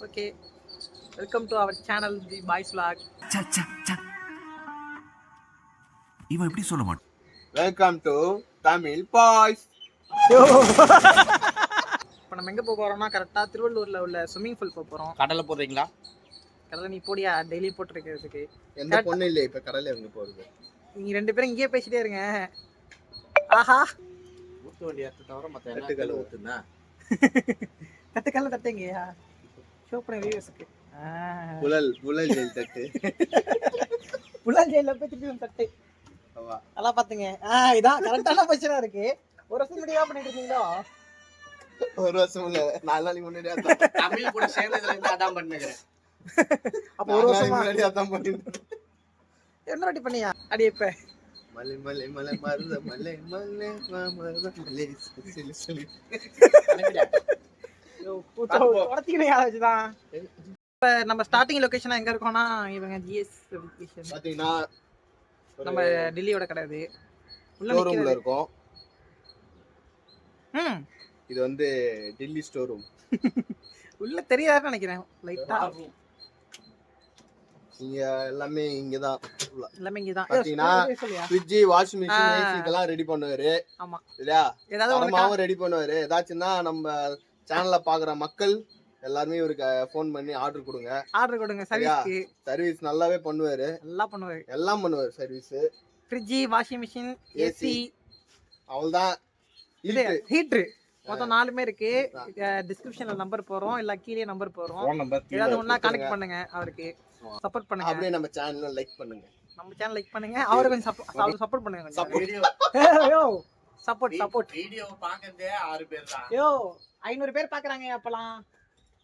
Okay, welcome to our channel, the Boys Vlog. இவன் எப்படி சொல்ல மாட்டான். Welcome to Tamil boys. இப்போ நம்ம எங்கே போக போகிறோம்னா கரெக்டாக திருவள்ளூரில் உள்ள ஸ்விம்மிங் பூல் போக போகிறோம். கடலை போடுறீங்களா? கடலை நீ போடியா, டெய்லி போட்டுருக்கிறதுக்கு. எந்த பொண்ணு இல்லையே இப்போ கடலை எங்கே போகிறது? நீங்கள் ரெண்டு பேரும் இங்கேயே பேசிட்டே இருங்க. ஆஹா, ஊற்ற வேண்டிய இடத்த தவிர மற்ற தட்டுக்கல்ல ஊற்றுனா தட்டுக்கல்ல தட்டுங்கய்யா, ஷோ பண்ண வியூவர்ஸுக்கு. புழல் ஜெயில் தட்டு, புழல் ஜெயிலில் போய் திருப்பி தட்டு நல்லா பார்த்துங்க. இதான் கரெக்டான பொசிஷனாக இருக்கு. ஒரு வருஷம் முன்னாடி தான் பண்ணிட்டு இருக்கீங்களோ? ஒரு வருஷம் இல்லை, 4 நாளைக்கு முன்னாடி தமிழ் கூட சேர்ந்ததுல அதான் பண்ணுகிறேன். அப்போ ஒரு வருஷம் முன்னாடி அதான் பண்ணிட்டு என்ன ரெடி பண்ணியா? அடி இப்ப மலை மலை மலை மருத மலை மலை மருத மலை சொல்லி சொல்லி உடச்சிக்கிட்டே யாரை வச்சுதான். இப்போ நம்ம ஸ்டார்டிங் லொகேஷனா எங்க இருக்கோம்னா, இவங்க ஜிஎஸ் லொகேஷன் பார்த்தீங்கன்னா நம்ம டெல்லியோட கிடையாது, ஷோரூம்ல இருக்கோம். இது வந்து டெல்லி ஸ்டோர் ரூம். உள்ள தெரியாதுன்னு நினைக்கிறேன் லைட்டா. இங்க எல்லாமே இங்கதான், எல்லாமே இங்கதான். பாத்தீங்கன்னா ஃப்ரிட்ஜ், வாஷிங் மிஷின், ஏசி இதெல்லாம் ரெடி பண்ணுவாரு. ஆமா இல்லையா? ஏதாவது ஒண்ணாவும் ரெடி பண்ணுவாரு. ஏதாச்சும்னா நம்ம சேனல்ல பாக்குற மக்கள் எல்லாருமே இவருக்கு ஃபோன் பண்ணி ஆர்டர் கொடுங்க. சர்வீஸ் நல்லாவே பண்ணுவாரு. எல்லாம் பண்ணுவாரு service. Fridge, washing machine, AC, அவள்தான். இது ஹீட்டர் மொத்தம் 4மே இருக்கு. டிஸ்கிரிப்ஷன்ல நம்பர் போறோம், இல்ல கீழே நம்பர் போறோம். ஏதாவது ஒண்ணா கனெக்ட் பண்ணுங்க, அவருக்கு சப்போர்ட் பண்ணுங்க. அப்படியே நம்ம சேனலை லைக் பண்ணுங்க. அவரை கொஞ்சம் சப்போர்ட் பண்ணுங்க. சப்போர்ட் வீடியோ பார்க்கறதே 6 பேர் தான். 500 பேர் பாக்குறாங்க. அப்பலாம்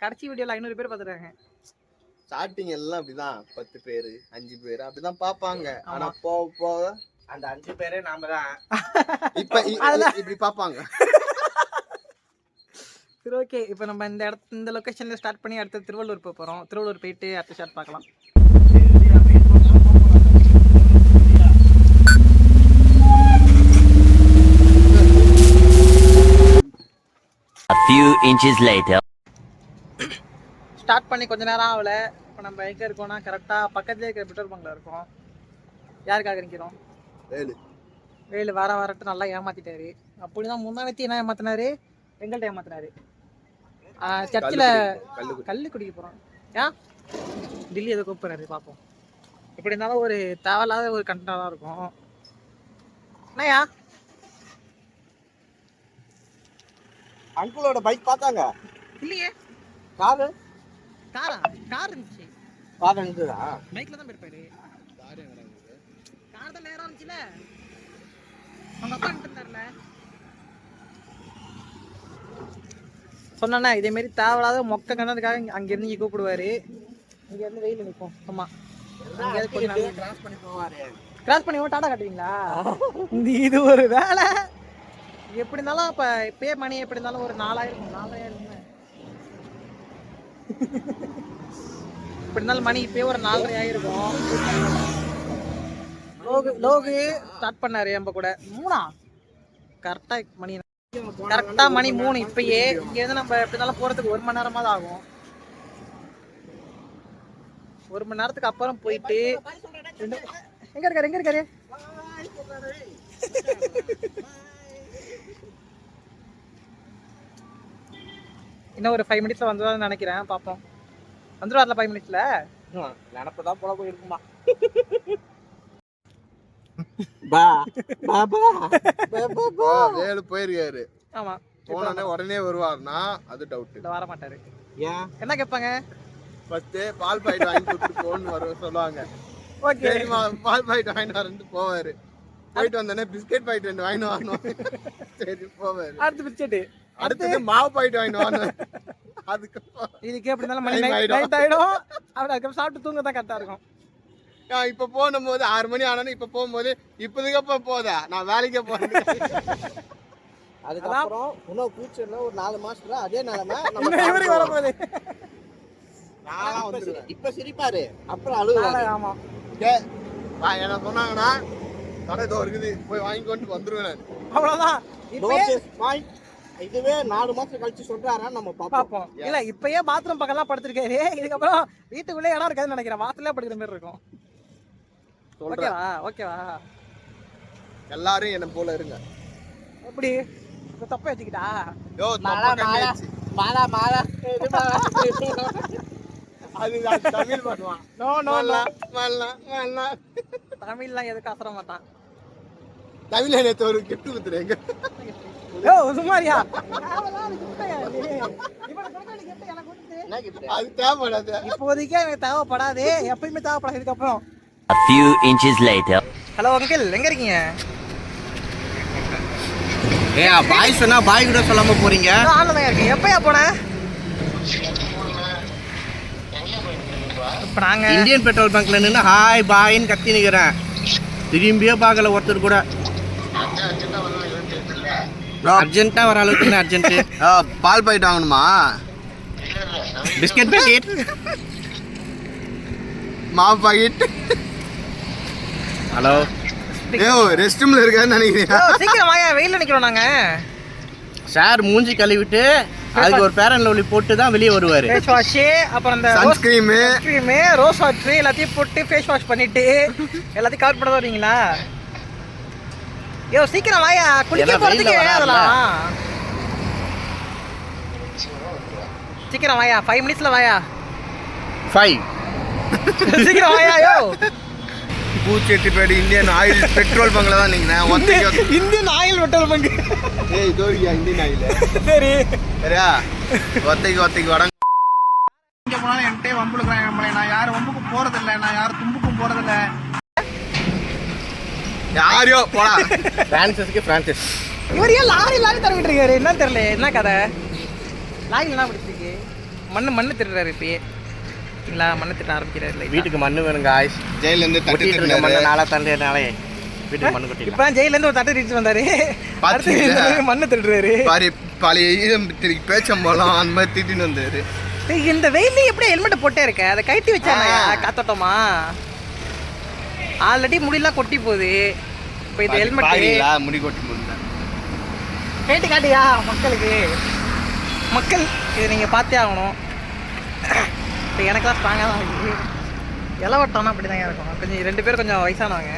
கடைசி வீடியோல 500 பேர் பாத்துறாங்க. ஸ்டார்டிங் எல்லாம் அப்படிதான், 10 பேர் 5 பேர் அப்படிதான் பாப்பாங்க. ஆனா போக அந்த 5 பேரே நாம தான் இப்ப இப்படி பாப்பாங்க. சரி, ஓகே. இப்போ நம்ம இந்த லொகேஷன்ல ஸ்டார்ட் பண்ணி அடுத்து திருவள்ளூர் போக போறோம். திருவள்ளூர் போயிட்டு அடுத்த ஷாட் பார்க்கலாம். A few inches later. Start பண்ணி கொஞ்ச நேரம் ஆகல. இப்போ நம்ம எங்கே இருக்கோம்னா கரெக்டாக பக்கத்துலேயே இருக்கிற பெட்ரோல் பங்க்ல இருக்கோம். யாருக்காக நிற்கிறோம்? வேலு வரட்டு நல்லா ஏமாத்திட்டாரு. அப்படிதான் முன்னாடி என்ன ஏமாத்தினாரு, எங்கள்கிட்ட ஏமாத்தினாரு. சர்ச்சில் கல் குடிக்க போகிறோம். ஏன் டெல்லி எதை கூப்பிட்றாரு பார்ப்போம். எப்படி இருந்தாலும் ஒரு தேவையில்லாத ஒரு கண்டென்ட்டாக தான் இருக்கும். என்னையா அங்கிளோட பைக் பார்த்தாங்க? இல்லையே. கார் இருந்துச்சு. கார் இருந்துதா? பைக்ல தான் போயிருப்பாரு. கார் தான் நேரம் இருந்துச்சுல, அவங்க அப்பா இருந்தார்ல. சொன்னா இதே மாதிரி தேவையில்லாத மொக்க கண்டதுக்காக அங்கிருந்து இங்கே கூப்பிடுவாரு. இங்க இருந்து வெயில் நிற்கும். ஆமா, கிராஸ் பண்ணி டாடா காட்டுவீங்களா? இது ஒரு வேலை. எப்படி இருந்தாலும் இப்போ பே மணி எப்படி இருந்தாலும் ஒரு 4000 இப்படி இருந்தாலும் மணி இப்பயே ஒரு 4,500 இருக்கும். லோகு ஸ்டார்ட் பண்ணாரு நம்ம கூட 3 கரெக்டா மணி 3 இப்பயே. இங்க இருந்து நம்ம எப்படி இருந்தாலும் போறதுக்கு 1 மணி நேரமா தான் ஆகும். 1 மணி நேரத்துக்கு அப்புறம் போயிட்டு எங்க இருக்காரு இன்னும் ஒரு 5 மினிட்ஸ்ல வந்துடுவான்னு நினைக்கிறேன். பார்ப்போம். வந்துடுவார்ல 5 மினிட்ஸ்ல. நினப்பதான் போல போயிருக்குமா? வேலு போயிருக்காரு. ஆமா, போனே உடனே வருவாருன்னா அது டவுட். வர மாட்டாரு. ஏன் என்ன கேட்பாங்க? ஃபர்ஸ்ட் பால் பாக்கெட் வாங்கி கொடுத்துட்டு போன்னு சொல்லுவாங்க. ஓகே, பால் பாக்கெட் வாங்கிட்டு வரேன்னு போவாரு. போயிட்டு வந்தோடனே பிஸ்கெட் பாக்கெட் 2 வாங்கிட்டு வரணும். சரி போவாரு. அடுத்தது மாவு பாக்கெட் வாங்கிட்டு வரணும். இதுக்கு எப்படி இருந்தாலும் மணி நைட் ஆயிடும். அதுக்கப்புறம் சாப்பிட்டு தூங்க தான் கரெக்டா இருக்கும். இப்ப போகும்போது 6 மணி ஆனாலும் இப்ப போகும்போது இப்போதுக்கப்ப போதா நான் வேலைக்கே போறேன். அதுக்கப்புறம் இன்னும் ஃபியூச்சர்ல ஒரு 4 மாசத்துல அதே நிலைமை நம்ம வரப்போகுது. நான் வந்துருவேன். இப்ப சிரிப்பாரு, அப்புறம் அழுவாரு. ஆமா, என்ன சொன்னாங்கன்னா கடை இருக்குது போய் வாங்கி கொண்டு வந்துருவேன். அவ்வளவுதான். இதுவே 4 மாசம் கழிச்சு சொல்றாரா நம்ம பாப்போம். இல்ல இப்பயே பாத்ரூம் பக்கம்லாம் படுத்திருக்காரு. இதுக்கப்புறம் வீட்டுக்குள்ளே இடம் இருக்காதுன்னு நினைக்கிறேன். வாசல்ல படுக்கிற மாதிரி இருக்கும். ஓகேவா? ஓகேவா? எல்லாரும் என்ன போல இருங்க. எப்படி தப்பா வச்சுக்கிட்டா? யோ மாலா மாலா அது தமிழ் பண்ணுவான். நோ நோ மாலா மாலா மாலா தமிழ்லாம் எதுக்கு அசர மாட்டான். தமிழ்ல நேத்து ஒரு கிஃப்ட் குடுத்துறேங்க. யோ சுமாரியா அது தேவைப்படாது. இப்போதைக்கு எனக்கு தேவைப்படாது. எப்பயுமே தேவைப்படாது இதுக்கப்புறம். A few inches later. Hello uncle, எங்க இருக்கீங்க? பாய் சொன்னா பாய் கூட சொல்லாம போறீங்க. ஆன்லைன்ல இருக்கேன். எப்பயா போன? இப்ப நாங்க இந்தியன் பெட்ரோல் பங்க்ல நின்னு ஹாய் பாய்ன்னு கத்தி நிக்கிறேன். திரும்பியே பார்க்கல ஒருத்தர் கூட. அர்ஜென்ட்டா வர அளவுக்கு என்ன அர்ஜென்ட்? பால் பாக்கெட் வாங்கணுமா? பிஸ்கட் பாக்கெட், மாவு பாக்கெட். ஹலோ ரெஸ்ட் ரூம்ல இருக்கான்னு நினைக்கிறேன். சீக்கிரம் வாயா, வெயில்ல நிக்கிறோம் நாங்க. சார் மூஞ்சி கழுவிட்டு அதுக்கு ஒரு ஃபேர் அண்ட் லவ்லி போட்டு தான் வெளியே வருவாரு. ஃபேஸ் வாஷ், அப்புறம் அந்த சன்ஸ்கிரீம், ரோஸ் வாட்டர் எல்லாத்தையும் போட்டு ஃபேஸ் வாஷ் பண்ணிட்டு எல்லாத்தையும் கவர் பண்ண வரீங்களா? யோ சீக்கிரம் வாயா, குளிக்க போறதுக்கு அதெல்லாம். சீக்கிரம் வாயா, 5 மினிட்ஸ்ல வாயா. 5 சீக்கிரம் வாயா. யோ பூச்செட்டிப்பேடு இந்தியன் ஆயில் பெட்ரோல் பங்க்ல தான் நிக்கிறேன். ஒத்தைக்கு இந்தியன் ஆயில் பெட்ரோல் பங்க். ஏய் தோரியா இந்தியன் ஆயில். சரி சரியா? ஒத்தைக்கு வட இங்க போனாலும் என்கிட்ட வம்புலுக்குறாங்க. நம்மளை நான் யாரும் வம்புக்கு போறதில்லை, நான் யாரும் தும்புக்கும் போறதில்லை. யாரையோ போடா. பிரான்சிஸ் இவர் ஏன் லாரி தரவிட்டு இருக்காரு? என்ன தெரியல, என்ன கதை? லாரி என்ன பிடிச்சிருக்கு? மண்ணு திருடுறாரு இப்பயே. இல்ல மண்ணு திட்ட ஆரம்பிக்கிறாரு. வீட்டுக்கு மண்ணு வேணுங்க ஆயிஸ். ஜெயில இருந்து தட்டி இருக்க மண்ணு நாளா தள்ளினாலே வீட்டுக்கு மண்ணு கொட்டி. இப்ப ஜெயில இருந்து ஒரு தட்டு ரீச் வந்தாரு. மண்ணு திருடுறாரு. பழைய பேச்சம்பழம் அந்த மாதிரி திட்டின்னு வந்தாரு. இந்த வெயில எப்படி ஹெல்மெட் போட்டே இருக்க? அதை கைட்டி வச்சானே காத்தோட்டமா? ஆல்ரெடி முடியெல்லாம் கொட்டி போகுது. இப்போ இந்த ஹெல்மெட் முடி கொட்டி போகுது. கேட்டு காட்டியா மக்கள் இதை நீங்கள் பார்த்தே ஆகணும். இப்போ எனக்கெல்லாம் ஸ்ட்ராங்காக தான் இருக்குது. இலவட்டம்னா அப்படி தாங்க இருக்கும். கொஞ்சம் 2 பேர் கொஞ்சம் வயசானவங்க.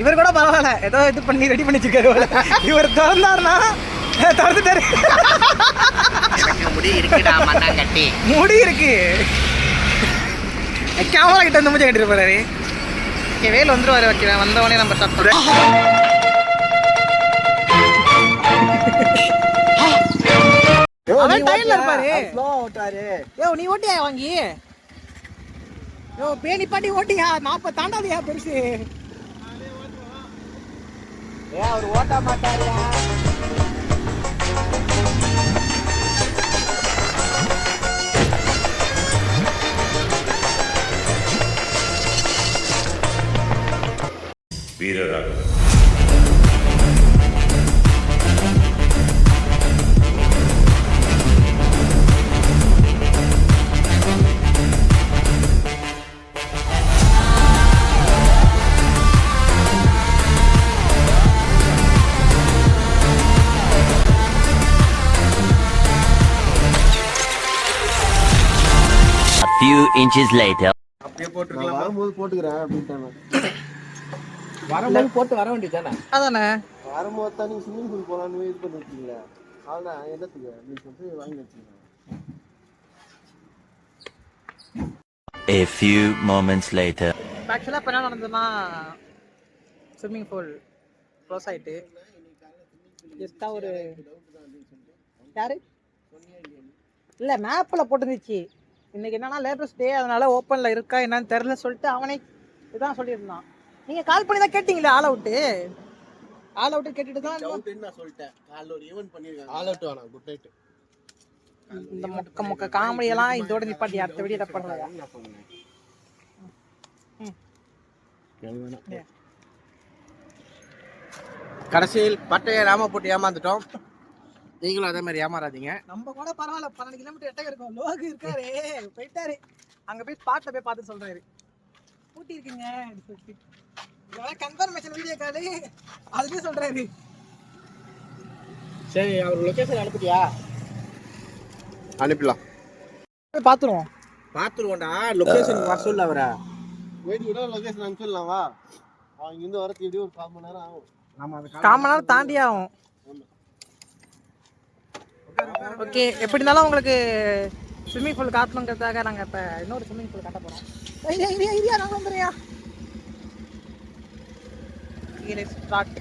இவர் கூட பரவாயில்ல, ஏதோ இது பண்ணி ரெடி பண்ணி வச்சுக்காரு. இவர் திறந்தாருன்னா திறந்துட்டாரு. முடி இருக்குடா மண்ணாங்கட்டி. முடி இருக்கு. கேமரா கிட்ட வந்து மூஞ்சை கட்டிட்டு போறாரு. வேல் வந்துருவாரு. வைக்கிறேன், வந்தவொடனே நம்ம ஸ்டார்ட் பண்ணுறோம். நீ ஓட்டியா வாங்கி? பேணி பாட்டி ஓட்டியா? 40 தாண்டாதியா பெருசு. அவர் ஓட்ட மாட்டாரு. வீரராக A few inches later. அப்படியே போட்டுக்கலாம். வரும்போது போட்டுக்கிறேன் அப்படிட்டானே. வரும்போது போட்டு வர வேண்டியதானே? அதானே வரும்போது தான் நீங்க ஸ்விம்மிங் பூல் போலான்னு இது பண்ணி வச்சிங்களா? அவ்வளோதான் என்னத்துக்கு நீ சொல்லிட்டு வாங்கி வச்சிங்க. A few moments later. ஆக்சுவலாக இப்போ என்ன நடந்ததுன்னா, ஸ்விம்மிங் பூல் க்ளோஸ் ஆகிட்டு ஜஸ்ட்டாக ஒரு யாரு இல்லை மேப்பில் போட்டுருந்துச்சு. இன்னைக்கு என்னன்னா லேட்டஸ்ட் டே, அதனால ஓப்பனில் இருக்கா என்னன்னு தெரில சொல்லிட்டு அவனே இதுதான் சொல்லியிருந்தான். நீங்கள் கால் பண்ணி தான் கேட்டிங்களே ஆல் அவுட்டு கேட்டுட்டு தான் நான் சொல்லிட்டேன். காலைல ஒரு ஈவென்ட் பண்ணிருக்காங்க. ஆல் அவுட் வேணாம், குட் நைட். இந்த மொக்க காமெடியெல்லாம் இதோட நிப்பாட்டி அடுத்த வீடியோ பண்ணலையா? கடைசியில் பட்டையை நாம போட்டு ஏமாந்துட்டோம். நீங்களும் அதே மாதிரி ஏமாறாதீங்க. நம்ம கூட பரவாயில்ல, 12 கிலோமீட்டர் எட்ட இருக்கும். லோகு இருக்காரு, போயிட்டாரு. அங்க போய் ஸ்பாட்ல போய் பார்த்து சொல்றாரு, பூட்டி இருக்குங்க கன்ஃபர்மேஷன் வீடியோ காலு அதுலயே சொல்றாரு. சரி அவர் லொகேஷன் அனுப்பிட்டியா? அனுப்பிடலாம். போய் பார்த்துருவோம். பார்த்துருவோம்டா, லொகேஷன் வர சொல்ல அவரை. வெயிட் விட லொகேஷன் அனுப்பிச்சிடலாம் வா. அவங்க இருந்து வரதுக்கு எப்படியும் ஒரு 1/4 மணி நேரம் ஆகும். ஆமா, அது 1/4 மணி நேரம் தாண்டி ஆகும். ஓகே, எப்படி இருந்தாலும் உங்களுக்கு ஸ்விம்மிங் பூல் காட்டணுங்கிறதுக்காக நாங்கள் இப்போ இன்னொரு ஸ்விம்மிங் பூல் காட்ட போகிறோம். ஐடியா நான் வந்துடுறியா? Start.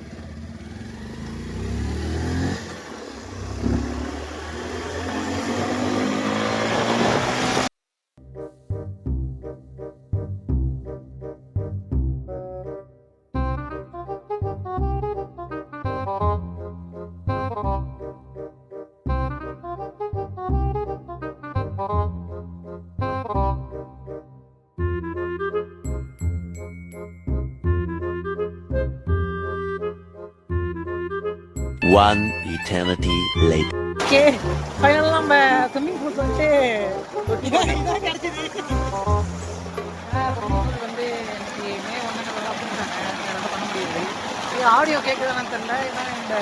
One eternity later. Okay, ஃபைனலாக நம்ம ஸ்விம்மிங் பூல் வந்துட்டு இதான் கிடச்சிது. ஸ்விம்மிங் பூல் வந்து இன்னைக்கு மே 1 பண்ணிட்டாங்க. அதெல்லாம் பண்ண முடியாது. இது ஆடியோ கேட்குதான்னு தெரியல. ஏன்னா இந்த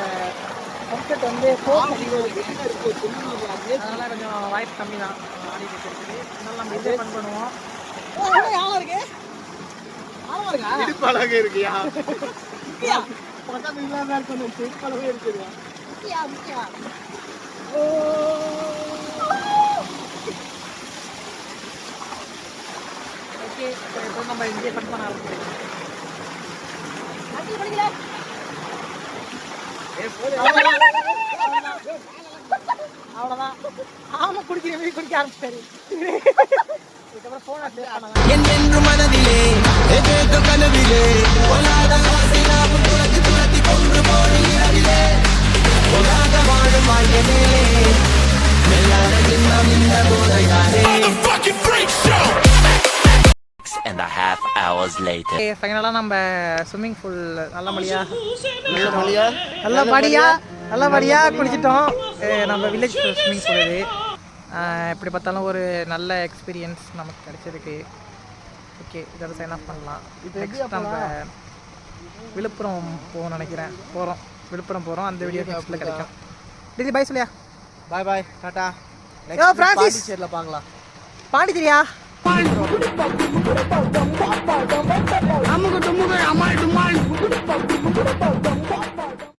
கம்ப்யூட்டர் வந்து அதனால கொஞ்சம் வாய்ப்பு கம்மி தான் ஆடியோ கேட்குறதுக்கு. அதனால நம்ம இதே பண்ணுவோம். ஆழம் இருக்கு, ஆழம் இருக்கா? இடுப்பழகு இருக்கியா? பக்கத்துல இல்லாத இருக்கணும், திருப்பளவே இருக்குது. முக்கியா ஓகே, இப்போ நம்ம இங்கே ஃபன் பண்ண ஆரம்பிச்சிருக்கோம். அவ்வளோதான். ஆமாம், குடிக்கிற மாதிரி குடிக்க ஆரம்பிச்சிட்டாரு. இதுக்கப்புறம் ஃபோனை சேவ் பண்ணலாம். என்னென்று மனதிலே ஏதேதோ கனவிலே ஒலாத ஆசையாவும் துரத்தி துரத்தி கொன்று போன இரவிலே ஒலாத வாழும் வாழ்க்கையிலே மெல்லாத இன்னும் இந்த போதையாரே. 6.5 hours later. ஃபைனலாக நம்ம ஸ்விம்மிங் பூல் நல்லபடியாக குளிச்சிட்டோம். நம்ம வில்லேஜ் ஸ்விம்மிங் பூல் இது. எப்படி பார்த்தாலும் ஒரு நல்ல எக்ஸ்பீரியன்ஸ் நமக்கு கிடைச்சிருக்கு. ஓகே, இதோட சைன் ஆஃப் பண்ணலாம். நெக்ஸ்ட் நம்ம விழுப்புரம் போகணும்னு நினைக்கிறேன். விழுப்புரம் போகிறோம். அந்த வீடியோ நெக்ஸ்ட்டில் கிடைக்கும். டிஜி பாய் சொல்லியா? பாய் பாய், டாடா. பிரான்சிஸ் பாண்டிச்சேரியில் பார்க்கலாம். பாண்டிச்சேரியா? அமுக டுமுக அமால் டுமால்